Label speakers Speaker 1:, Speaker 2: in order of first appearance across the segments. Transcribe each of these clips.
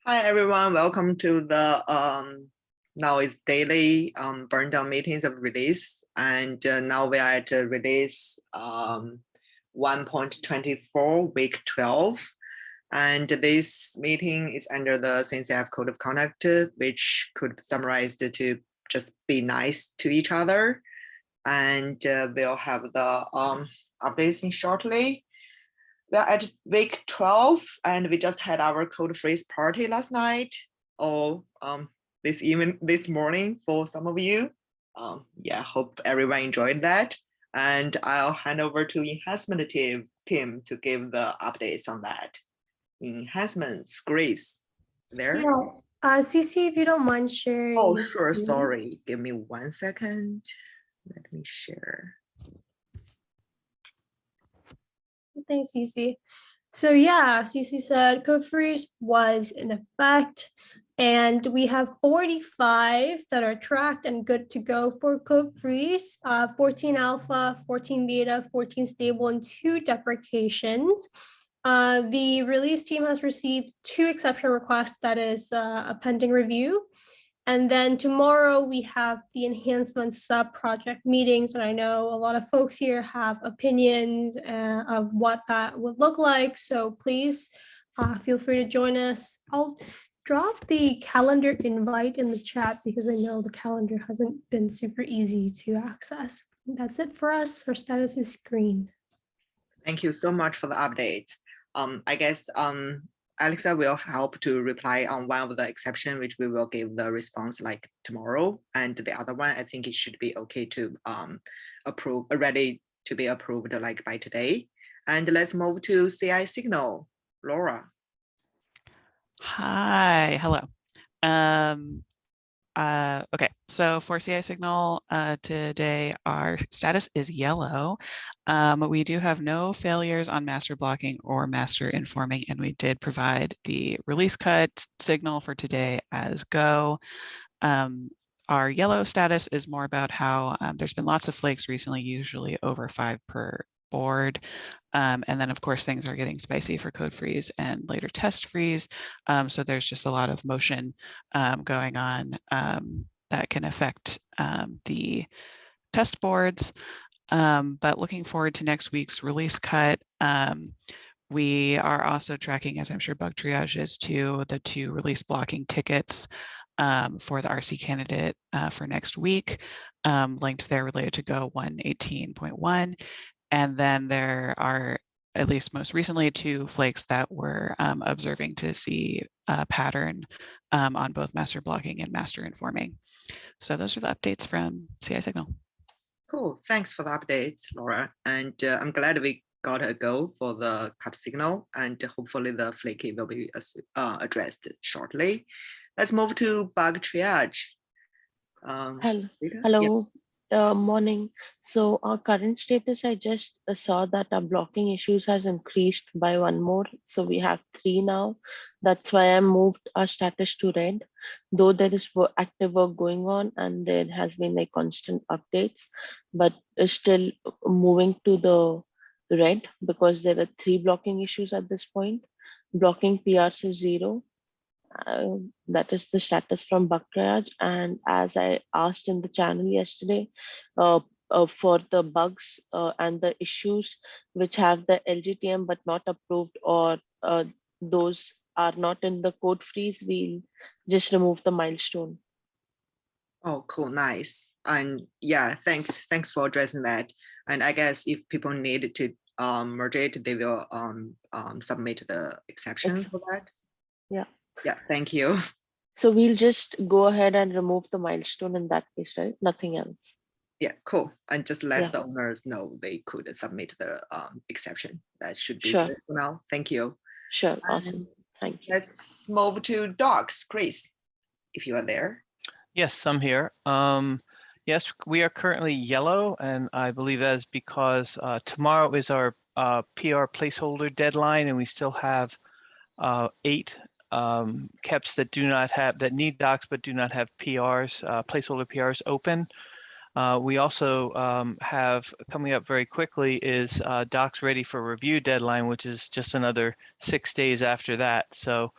Speaker 1: Hi everyone, welcome to the now it's daily burn down meetings of release, and now we are at release 1.24 week 12, and this meeting is under the CNCF Code of Conduct, which could be summarized to just be nice to each other, and we'll have the updates in shortly. We are at week 12 and we just had our code freeze party last night or this morning for some of you. Yeah, hope everyone enjoyed that. And I'll hand over to enhancement team to give the updates on that. Enhancements, Grace, there?
Speaker 2: Yeah, CC, if you don't mind sharing.
Speaker 1: Oh, sure, sorry. Give me 1 second. Let me share.
Speaker 2: Thanks, CC. So yeah, CC said code freeze was in effect, and we have 45 that are tracked and good to go for code freeze, 14 alpha, 14 beta, 14 stable, and 2 deprecations. The release team has received 2 exception requests that is a pending review. And then tomorrow we have the enhancement sub-project meetings. And I know a lot of folks here have opinions of what that would look like. So please feel free to join us. I'll drop the calendar invite in the chat because I know the calendar hasn't been super easy to access. That's it for us. Our status is green.
Speaker 1: Thank you so much for the updates. I guess Alexa will help to reply on one of the exception, which we will give the response like tomorrow. And the other one, I think it should be okay to approve, ready to be approved like by today. And let's move to CI signal, Laura.
Speaker 3: Hi, hello. Okay, so for CI signal today, our status is yellow. We do have no failures on master blocking or master informing, and we did provide the release cut signal for today as go. Our yellow status is more about how there's been lots of flakes recently, usually over 5 per board. And then of course things are getting spicy for code freeze and later test freeze. So there's just a lot of motion going on that can affect the test boards. But looking forward to next week's release cut. We are also tracking, as I'm sure Bug Triage is too, the 2 release blocking tickets for the RC candidate for next week, linked there related to Go 118.1. And then there are, at least most recently, 2 flakes that we're observing to see a pattern on both master blocking and master informing. So those are the updates from CI Signal.
Speaker 1: Cool, thanks for the updates, Laura. And I'm glad we got a go for the cut signal, and hopefully the flaky will be addressed shortly. Let's move to bug triage.
Speaker 4: Hello. Morning. So our current status, I just saw that our blocking issues has increased by 1 more. So we have 3 now. That's why I moved our status to red, though there is active work going on and there has been like constant updates, but it's still moving to the red because there are 3 blocking issues at this point. Blocking PRs is 0. That is the status from Bug Triage. And as I asked in the channel yesterday, for the bugs and the issues which have the LGTM but not approved, or those are not in the code freeze, we'll just remove the milestone.
Speaker 1: Oh, cool, nice. And yeah, thanks for addressing that. And I guess if people need to merge it, they will submit the exception for that.
Speaker 4: Yeah.
Speaker 1: Yeah, thank you.
Speaker 4: So we'll just go ahead and remove the milestone in that case, right? Nothing else.
Speaker 1: Yeah, cool. And just let the owners know they could submit the exception. That should be good for now. Thank you.
Speaker 4: Sure, awesome. Thank you.
Speaker 1: Let's move to docs. Chris, if you are there.
Speaker 5: Yes, I'm here. Yes, we are currently yellow, and I believe that is because tomorrow is our PR placeholder deadline, and we still have 8 KEPs that need docs but do not have PRs, placeholder PRs open. We also have coming up very quickly is docs ready for review deadline, which is just another 6 days after that. So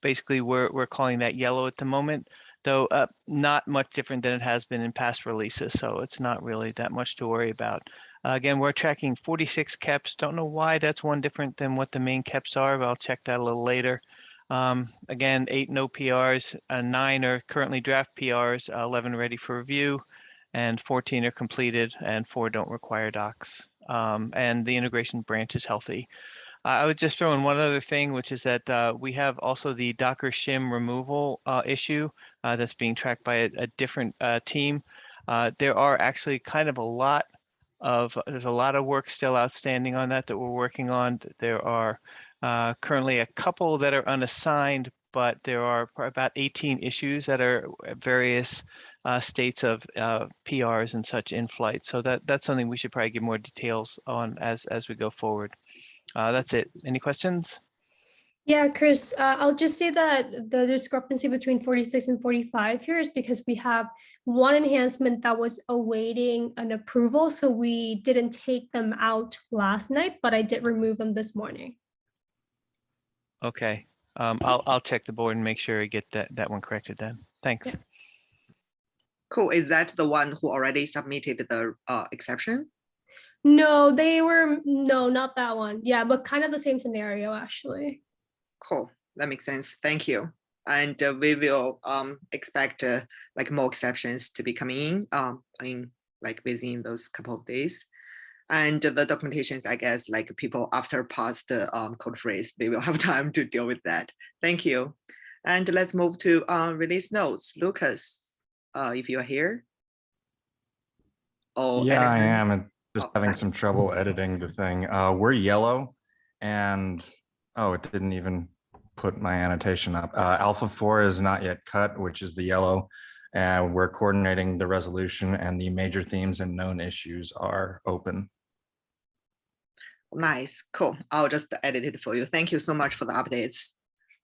Speaker 5: basically we're calling that yellow at the moment, though not much different than it has been in past releases. So it's not really that much to worry about. Again, we're tracking 46 KEPs. Don't know why that's one different than what the main KEPs are, but I'll check that a little later. Again, 8 no PRs, 9 are currently draft PRs, 11 ready for review, and 14 are completed, and 4 don't require docs. And the integration branch is healthy. I would just throw in one other thing, which is that we have also the Docker shim removal issue that's being tracked by a different team. There are actually kind of there's a lot of work still outstanding on that we're working on. There are currently a couple that are unassigned, but there are about 18 issues that are at various states of PRs and such in flight. So that's something we should probably give more details on as we go forward. That's it. Any questions?
Speaker 2: Yeah, Chris, I'll just say that the discrepancy between 46 and 45 here is because we have one enhancement that was awaiting an approval. So we didn't take them out last night, but I did remove them this morning.
Speaker 5: Okay. I'll check the board and make sure I get that one corrected then. Thanks.
Speaker 2: Yeah.
Speaker 1: Cool. Is that the one who already submitted the exception?
Speaker 2: No, no, not that one. Yeah, but kind of the same scenario, actually.
Speaker 1: Cool. That makes sense. Thank you. And we will expect like more exceptions to be coming in like within those couple of days. And the documentations, I guess, like people after past code phrase, they will have time to deal with that. Thank you. And let's move to release notes. Lucas, if you are here. Oh,
Speaker 6: yeah, I
Speaker 1: editor.
Speaker 6: am. And just having some trouble editing the thing. We're yellow, and oh, it didn't even put my annotation up. Alpha 4 is not yet cut, which is the yellow. And we're coordinating the resolution, and the major themes and known issues are open.
Speaker 1: Nice, cool. I'll just edit it for you. Thank you so much for the updates.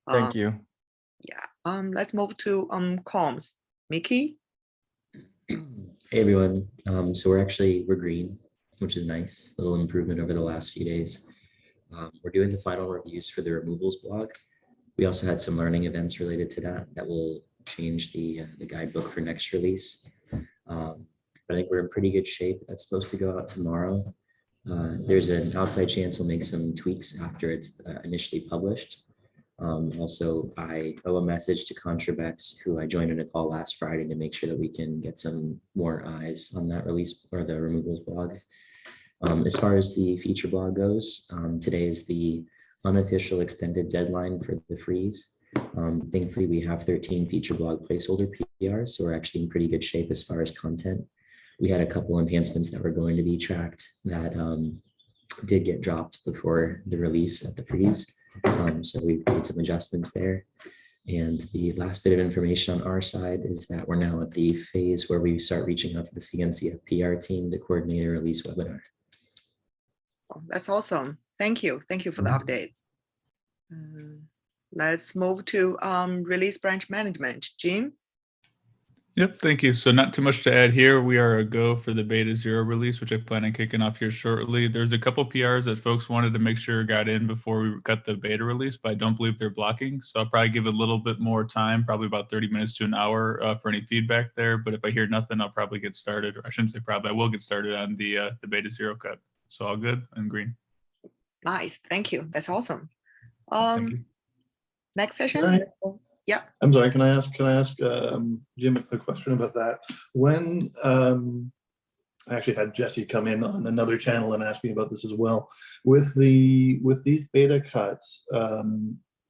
Speaker 6: Thank you.
Speaker 1: Yeah. Let's move to comms. Mickey.
Speaker 7: Hey everyone. So we're green, which is nice. Little improvement over the last few days. We're doing the final reviews for the removals blog. We also had some learning events related to that will change the guidebook for next release. But I think we're in pretty good shape. That's supposed to go out tomorrow. There's an outside chance we'll make some tweaks after it's initially published. Also, I owe a message to Contrabex, who I joined in a call last Friday to make sure that we can get some more eyes on that release or the removals blog. As far as the feature blog goes, today is the unofficial extended deadline for the freeze. Thankfully, we have 13 feature blog placeholder PRs, so we're actually in pretty good shape as far as content. We had a couple enhancements that were going to be tracked that did get dropped before the release at the freeze. So we've made some adjustments there. And the last bit of information on our side is that we're now at the phase where we start reaching out to the CNCF PR team to coordinate a release webinar.
Speaker 1: That's awesome. Thank you. Thank you for the update. Let's move to release branch management. Jim?
Speaker 8: Yep, thank you. So not too much to add here. We are a go for the beta 0 release, which I plan on kicking off here shortly. There's a couple PRs that folks wanted to make sure got in before we got the beta release, but I don't believe they're blocking. So I'll probably give it a little bit more time, probably about 30 minutes to an hour for any feedback there. But if I hear nothing, I'll probably get started, or I shouldn't say probably, I will get started on the beta 0 cut. So all good and green.
Speaker 1: Nice, thank you. That's awesome.
Speaker 8: Thank you.
Speaker 1: Next session. Yeah.
Speaker 9: I'm sorry. Can I ask Jim a question about that? When I actually had Jesse come in on another channel and ask me about this as well. With these beta cuts,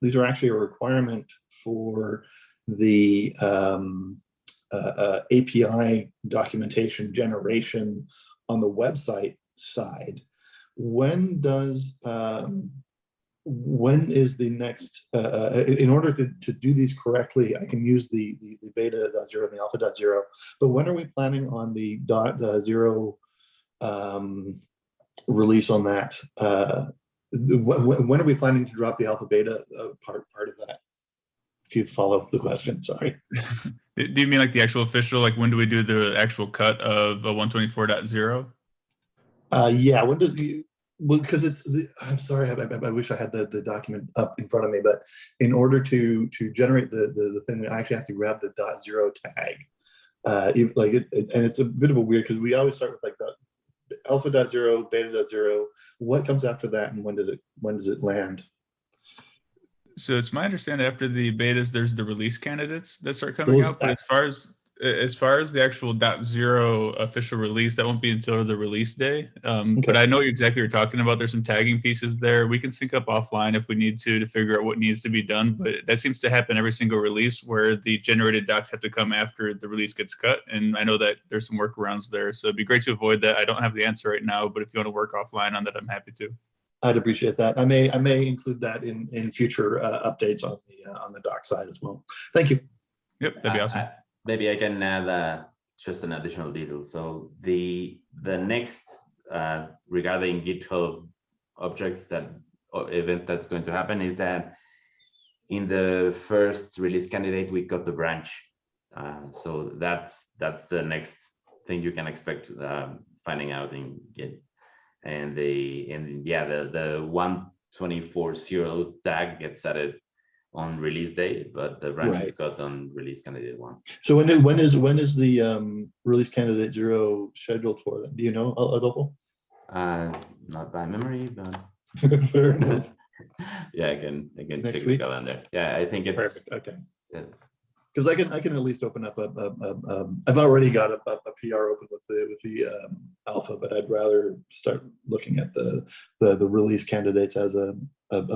Speaker 9: these are actually a requirement for the API documentation generation on the website side. When is the next, in order to do these correctly, I can use the beta.0 and the alpha.0, but when are we planning on the .0 release on that? When are we planning to drop the alpha beta part of that? If you follow the question, sorry.
Speaker 8: Do you mean like the actual official, like when do we do the actual cut of 124.0?
Speaker 9: Yeah, Well, because I'm sorry, I wish I had the document up in front of me, but in order to generate the thing, I actually have to grab the .0 tag. And it's a bit of a weird, because we always start with like alpha.0, beta.0. What comes after that, and when does it land?
Speaker 8: So it's my understanding after the betas, there's the release candidates that start coming out. But as far as the actual .0 official release, that won't be until the release day. But I know exactly what you're talking about. There's some tagging pieces there. We can sync up offline if we need to figure out what needs to be done. But that seems to happen every single release, where the generated docs have to come after the release gets cut. And I know that there's some workarounds there. So it'd be great to avoid that. I don't have the answer right now, but if you want to work offline on that, I'm happy to.
Speaker 9: I'd appreciate that. I may include that in future updates on the doc side as well. Thank you.
Speaker 8: Yep, that'd be awesome.
Speaker 10: Maybe I can add just an additional detail. So the next regarding GitHub objects event that's going to happen is that in the first release candidate we got the branch. So that's the next thing you can expect finding out in Git. And the 124.0 tag gets added on release day, but the branch is got on release candidate 1.
Speaker 9: So when is the release candidate 0 scheduled for? Then do you know, Adolfo?
Speaker 10: Not by memory, but
Speaker 9: fair enough.
Speaker 10: Yeah, I can
Speaker 9: Next
Speaker 10: check
Speaker 9: week?
Speaker 10: the calendar. Yeah, I think it's
Speaker 9: Perfect. Okay.
Speaker 10: Yeah.
Speaker 9: Because I can at least open up I've already got a PR open with the alpha, but I'd rather start looking at the release candidates as a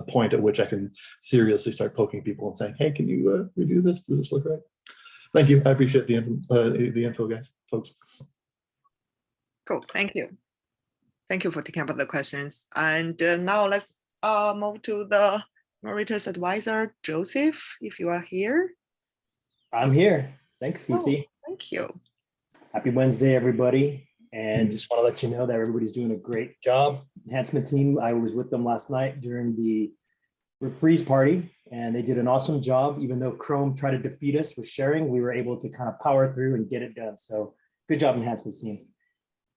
Speaker 9: point at which I can seriously start poking people and saying, hey, can you review this? Does this look right? Thank you. I appreciate the info, guys, folks.
Speaker 1: Cool. Thank you. Thank you for taking up the questions. And now let's move to the Narrator's advisor, Joseph, if you are here.
Speaker 11: I'm here. Thanks, Cece.
Speaker 1: Oh, thank you.
Speaker 11: Happy Wednesday, everybody. And just want to let you know that everybody's doing a great job. Enhancement team, I was with them last night during the freeze party, and they did an awesome job. Even though Chrome tried to defeat us with sharing, we were able to kind of power through and get it done. So good job, enhancement team.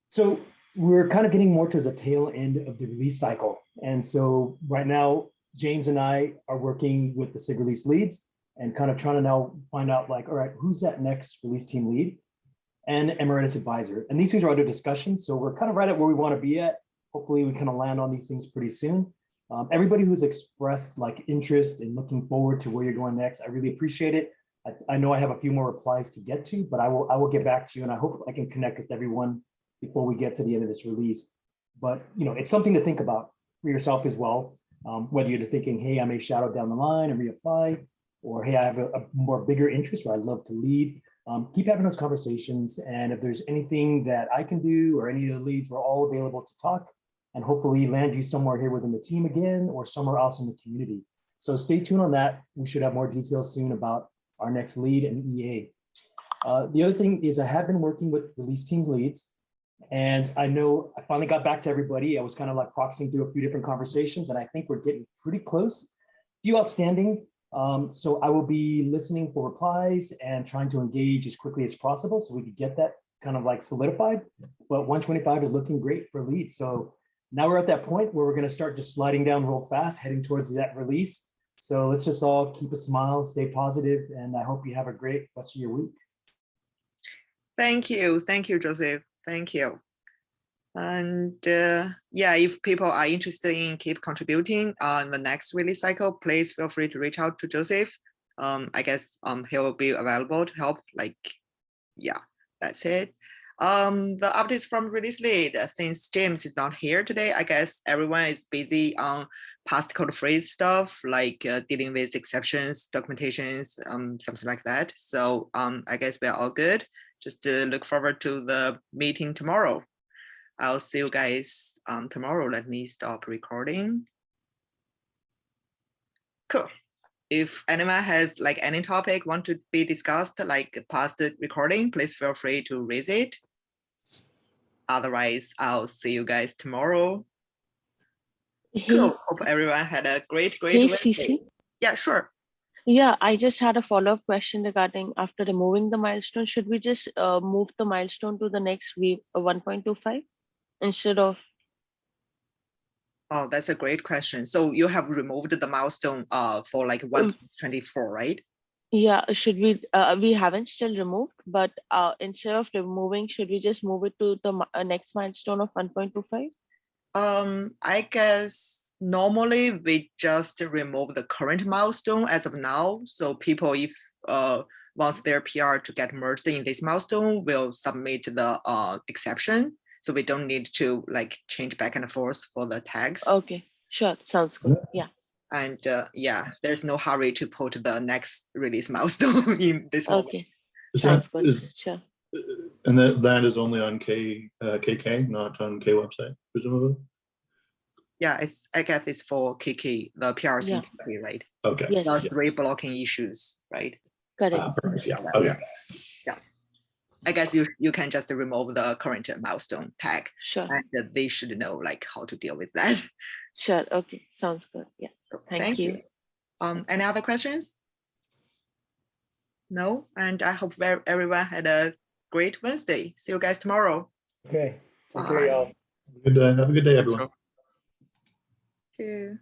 Speaker 11: So we're kind of getting more towards the tail end of the release cycle. And so right now, James and I are working with the SIG release leads and kind of trying to now find out, like, all right, who's that next release team lead and emeritus advisor? And these things are under discussion. So we're kind of right at where we want to be at. Hopefully we kind of land on these things pretty soon. Everybody who's expressed like interest in looking forward to where you're going next, I really appreciate it. I know I have a few more replies to get to, but I will get back to you, and I hope I can connect with everyone before we get to the end of this release. But it's something to think about for yourself as well. Whether you're thinking, hey, I may shadow down the line and reapply, or hey, I have a more bigger interest, or I'd love to lead. Keep having those conversations. And if there's anything that I can do or any of the leads, we're all available to talk and hopefully land you somewhere here within the team again or somewhere else in the community. So stay tuned on that. We should have more details soon about our next lead and EA. The other thing is I have been working with release team leads, and I know I finally got back to everybody. I was kind of like proxying through a few different conversations, and I think we're getting pretty close. Few outstanding. So I will be listening for replies and trying to engage as quickly as possible so we could get that kind of like solidified. But 125 is looking great for leads. So now we're at that point where we're going to start just sliding down real fast, heading towards that release. So let's just all keep a smile, stay positive, and I hope you have a great rest of your week.
Speaker 1: Thank you, Joseph. Thank you. And yeah, if people are interested in keep contributing on the next release cycle, please feel free to reach out to Joseph. I guess he will be available to help. Like, yeah, that's it. The updates from release lead, since James is not here today, I guess everyone is busy on past code phrase stuff, like dealing with exceptions, documentations, something like that. So I guess we're all good. Just look forward to the meeting tomorrow. I'll see you guys tomorrow. Let me stop recording. Cool. If anyone has like any topic want to be discussed, like past the recording, please feel free to raise it. Otherwise, I'll see you guys tomorrow.
Speaker 4: Hey,
Speaker 1: Cool. Hope everyone had a great
Speaker 4: hey,
Speaker 1: Wednesday.
Speaker 4: Cece.
Speaker 1: Yeah, sure.
Speaker 4: Yeah, I just had a follow-up question regarding after removing the milestone. Should we just move the milestone to the next week, 1.25, instead of?
Speaker 1: Oh, that's a great question. So you have removed the milestone for like 1.24, right?
Speaker 4: Yeah, should we haven't still removed, but instead of removing, should we just move it to the next milestone of 1.25?
Speaker 1: I guess normally we just remove the current milestone as of now. So people, if wants their PR to get merged in this milestone, will submit the exception. So we don't need to like change back and forth for the tags.
Speaker 4: Okay, sure, sounds good. Yeah.
Speaker 1: And yeah, there's no hurry to put the next release milestone in this moment.
Speaker 4: Okay,
Speaker 9: Is
Speaker 4: sounds
Speaker 9: that-
Speaker 4: good.
Speaker 9: is-
Speaker 4: Sure.
Speaker 9: And that is only on KK, not on K website, presumably?
Speaker 1: Yeah, I guess it's for KK, the PRC
Speaker 4: Yeah.
Speaker 1: KK, right?
Speaker 9: Okay.
Speaker 4: Yes,
Speaker 1: There are 3 blocking issues, right?
Speaker 4: correct.
Speaker 9: Perfect. Yeah. Okay.
Speaker 1: I guess you can just remove the current milestone tag,
Speaker 4: Sure,
Speaker 1: and they should know like how to deal with that.
Speaker 4: sure. Okay, sounds good. Yeah.
Speaker 1: So,
Speaker 4: Thank you.
Speaker 1: Any other questions? No, and I hope everyone had a great Wednesday. See you guys tomorrow.
Speaker 11: Okay, take
Speaker 1: Bye.
Speaker 11: care, y'all.
Speaker 9: Have a good day, everyone.
Speaker 8: So-
Speaker 1: Thank you.